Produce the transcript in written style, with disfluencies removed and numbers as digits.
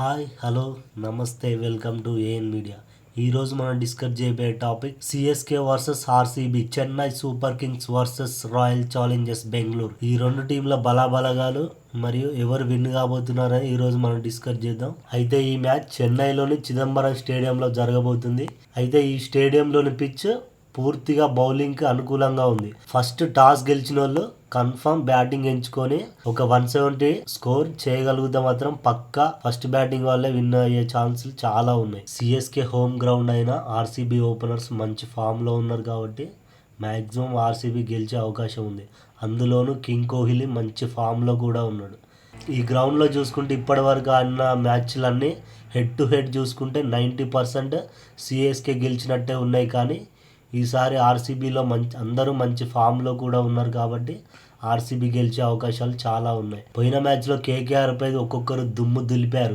Hi hello నమస్తే welcome to AN media. ఈరోజు మనం డిస్కస్ చేయబోయే topic CSK versus RCB, Chennai super Kings versus royal Challengers Bengaluru. ఈ రెండు టీంల బలాబలగాలు మరియు ఎవరు విన్ కాబోతున్నారని ఈరోజు మనం డిస్కస్ చేద్దాం. అయితే ఈ మ్యాచ్ చెన్నైలోని చిదంబరం స్టేడియంలో జరగబోతుంది. అయితే ఈ స్టేడియంలోని పిచ్ పూర్తిగా బౌలింగ్కి అనుకూలంగా ఉంది. ఫస్ట్ టాస్ గెలిచిన వాళ్ళు కన్ఫర్మ్ బ్యాటింగ్ ఎంచుకొని ఒక 170 స్కోర్ చేయగలిగితే మాత్రం పక్కా ఫస్ట్ బ్యాటింగ్ వాళ్ళే విన్ అయ్యే ఛాన్సులు చాలా ఉన్నాయి. సిఎస్కే హోమ్ గ్రౌండ్ అయినా ఆర్సీబీ ఓపెనర్స్ మంచి ఫామ్లో ఉన్నారు కాబట్టి మ్యాక్సిమం ఆర్సీబీ గెలిచే అవకాశం ఉంది. అందులోనూ కింగ్ కోహ్లీ మంచి ఫామ్లో కూడా ఉన్నాడు. ఈ గ్రౌండ్లో చూసుకుంటే ఇప్పటి వరకు ఆడిన మ్యాచ్లన్నీ హెడ్ టు హెడ్ చూసుకుంటే 90% సిఎస్కే గెలిచినట్టే ఉన్నాయి. కానీ ఈసారి ఆర్సీబీలో అందరూ మంచి ఫామ్లో కూడా ఉన్నారు కాబట్టి ఆర్సీబీ గెలిచే అవకాశాలు చాలా ఉన్నాయి. పోయిన మ్యాచ్లో కేకేఆర్ పై ఒక్కొక్కరు దుమ్ము దులిపారు.